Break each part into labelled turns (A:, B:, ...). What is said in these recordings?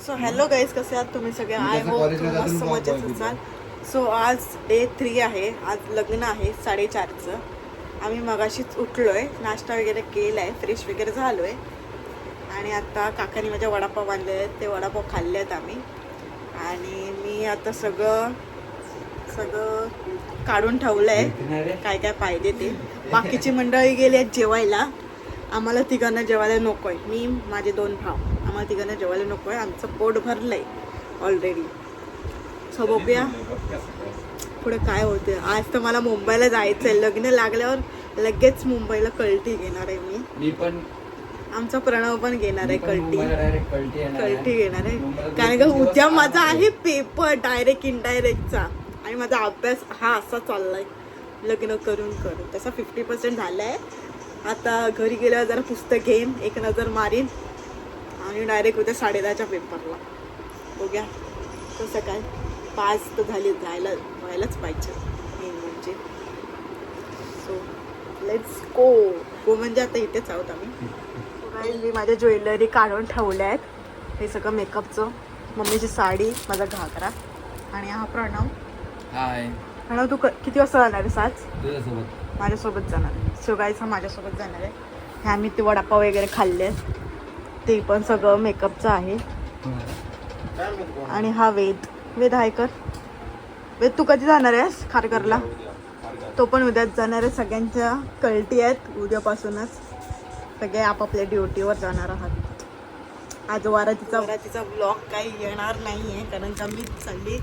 A: So hello guys, कसे आहात तुम्ही सगळे? आय होप मस्त मजेत असाल. सो आज डे 3 आहे. आज लग्न आहे 4:30चं. आम्ही मगाशीच उठलोय, नाश्ता वगैरे केलाय, फ्रेश वगैरे झालोय आणि आता काकांनी माझ्या वडापाव आणले आहेत. ते वडापाव खाल्ले आहेत आम्ही. आणि मी आता सगळं काढून ठेवलंय, काय काय पाहिजे ते. बाकीची मंडळी गेली आहेत जेवायला. आम्हाला तिघांना जेवायला नको आहे. मी, माझे 2 भाव, आम्हाला तिघांना जेवायला नको आहे. आमचं पोट भरलं आहे ऑलरेडी. सो बघूया पुढे काय होते. आज तर मला मुंबईला जायचं आहे. लग्न लागल्यावर लगेच मुंबईला कल्टी घेणार आहे मी पण. आमचा प्रणव पण घेणार आहे कल्टी घेणार आहे. कारण का उद्या माझा आहे पेपर डायरेक्ट इनडायरेक्टचा. आणि माझा अभ्यास हा असा चाललाय लग्न करून तसा 50% झाला आहे. आता घरी गेल्यावर जरा पुस्तक घेईन, एक नजर मारीन आणि डायरेक्ट उद्या 10:30च्या पेपरला. बघूया कसं काय. 5 तर झाली, व्हायलाच पाहिजे मेन म्हणजे. सो लेट्स गो म्हणजे आता इथेच आहोत आम्ही. मी माझ्या ज्वेलरी काढून ठेवल्या आहेत. हे सगळं मेकअपचं, मम्मीची साडी, माझा घागरा आणि हा प्रणव.
B: हाय
A: प्रणव, तू किती वाजता जाणार आहेस आज?
B: तुझ्यासोबत.
A: माझ्यासोबत जाणार आहे. सो गाईज, हा माझ्यासोबत जाणार आहे. हे आम्ही ते वडापाव वगैरे खाल्ले, ते पण सगळं मेकअपचं आहे. आणि हा वेद हाय कर. वेद, तू कधी जाणार आहेस खारघरला? तो पण उद्याच जाणार आहे. सगळ्यांच्या कल्टी आहेत उद्यापासूनच. सगळे आपापल्या ड्युटीवर जाणार आहात. आज वरातीचा ब्लॉग काही येणार नाही आहे, कारण का मी चालली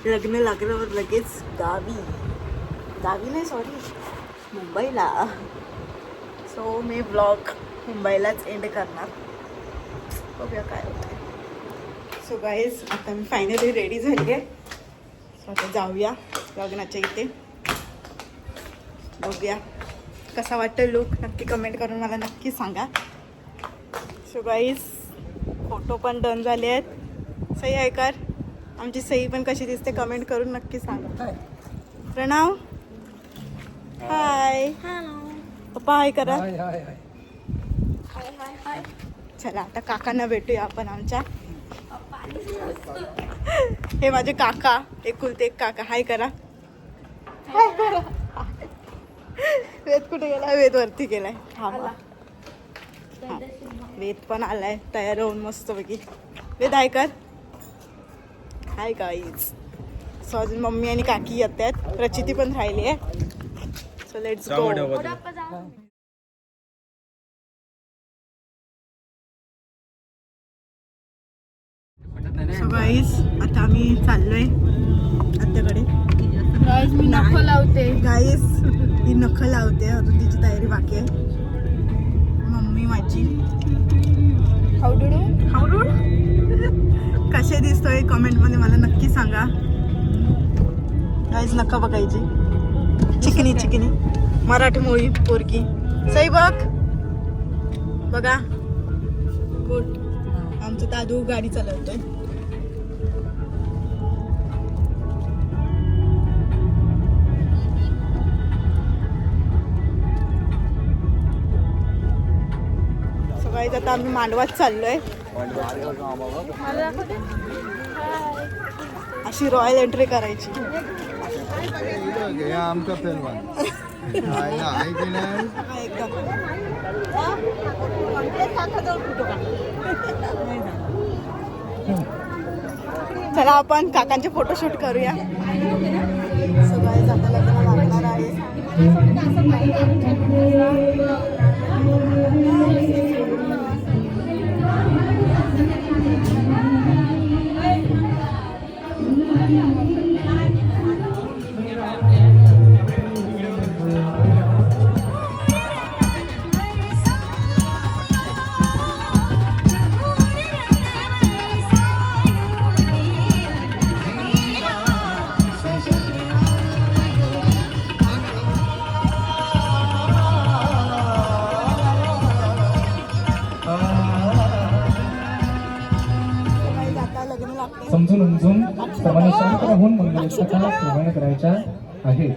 A: लग्न लागल्यावर लगेच गावी नाही, सॉरी, मुंबईला. सो मी ब्लॉग मुंबईलाच एंड करणार. बघूया काय होतं. सो गाईज, आता मी फायनली रेडी झाली आहे. सो आता जाऊया लग्नाच्या इथे. बघूया कसा वाटतं लुक, नक्की कमेंट करून मला नक्की सांगा. सो गाईज, फोटो पण डन झाले आहेत. सही आहे कर. आमची सही पण कशी दिसते कमेंट करून नक्की सांगा. प्रणव हाय. पप्पा हाय करा. चला आता काकांना भेटूया आपण आमच्या. हे माझे काका, एकुलते एक काका. हाय करा. वेद कुठे गेलाय? वेद वरती गेलाय. थांबा. वेद पण आलाय तयार होऊन मस्त पैकी. वेद हाय कर. Hi guys. सो अजून मम्मी आणि काकी येत आहेत. प्रचिती पण राहिली आहे. So let's go. So guys, आता आम्ही चाललोय आत्याकडे.
C: गाईज, मी नख लावते.
A: गाईज, ही नख लावते. अजून तिची तयारी बाकी आहे. मम्मी माझी. हावडूड कसे दिसतोय कमेंटमध्ये मला नक्की सांगा. गाईज, नका बघायची. चिकनी मराठी मोळी पोरगी. सई बघ, बघा. गुड. आमचं दादू गाडी चालवतोय. सगळ्यात आता आम्ही मांडवात चाललोय. अशी रॉयल एंट्री करायची.
D: आमचा पेलवान
A: चला आपण काकांचे फोटोशूट करूया. सगळे आता लग्न लागणार आहे.
E: समजून उमजून सर्वांनी शांत राहून मंगलकथा श्रवण करायच्या आहेत.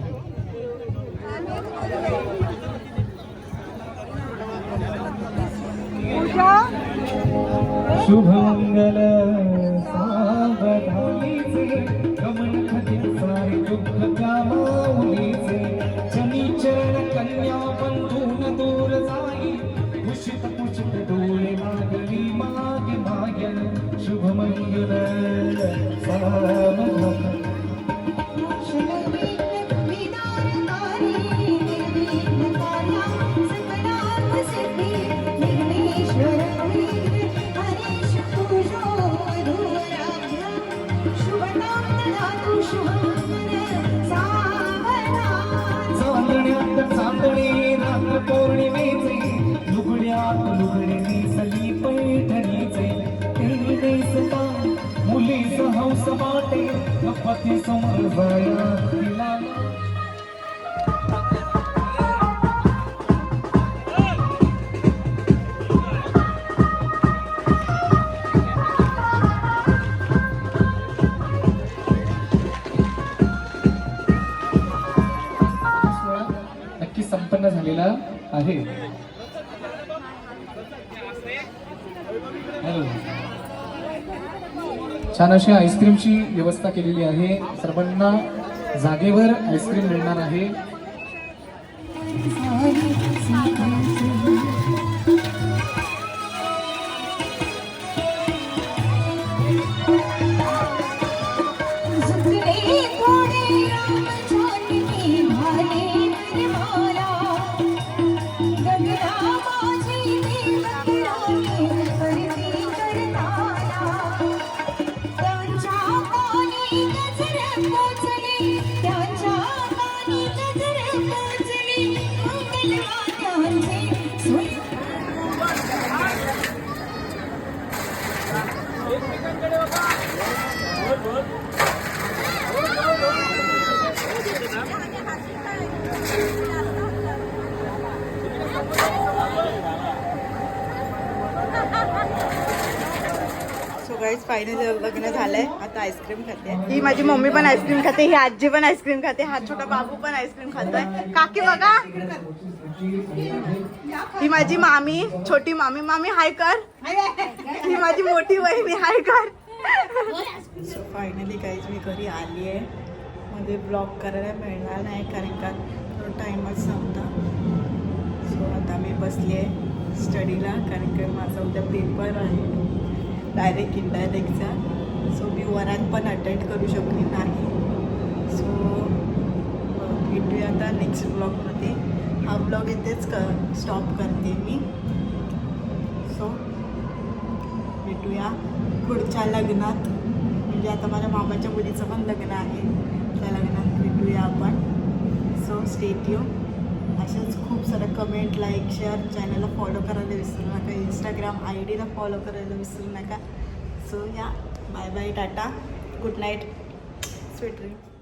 A: पूजा
E: शुभमंगल सावधानीचे गमन खचित सारे दुःख कामावलीचे चरण कन्या बंधून दूर जाई भूषित पुषित डोळे मागली मागे मागन शुभमंगल सावधानी चांदणे रात्र पौर्णिमेचे लुगड्यात लुगडे नेसली पैठणीचे तेरी नेसता मुलीस हौस वाटे पती समोर जाया तिला नक्की संपन्न झालेला आहे. छान अशी आईस्क्रीमची व्यवस्था केलेली आहे. सर्वांना जागेवर आईस्क्रीम मिळणार आहे.
A: फायनली लग्न झालंय. आता आईस्क्रीम खाते. ही माझी मम्मी पण आईस्क्रीम खाते, ही आजी पण आईस्क्रीम खाते, हा छोटा बाबू पण आईस्क्रीम खातोय. काकी बघा, ही माझी मामी, छोटी मामी. मामी हाय कर. ही माझी मोठी बहिणी, हाय कर. सो फायनली काहीच मी घरी आली आहे. मध्ये ब्लॉग करायला मिळणार नाही कारण का टाइमच नव्हता. सो आता मी बसली आहे स्टडीला कारण का माझा उद्या पेपर आहे डायरेक्ट इनडायरेक्टचा. सो मी वरात पण अटेंड करू शकली नाही. सो भेटूया आता नेक्स्ट ब्लॉगमध्ये. हा ब्लॉग इथेच स्टॉप करते मी. सो भेटूया पुढच्या लग्नात, म्हणजे आता माझ्या मामाच्या मुलीचं पण लग्न आहे, त्या लग्नात भेटूया आपण. So stay tune. अशाच खूप सारं कमेंट, लाईक, शेअर, चॅनलला फॉलो करायला विसरू नका. इंस्टाग्राम IDला फॉलो करायला विसरू नका. सो या bye bye, tata, good night, sweet dream.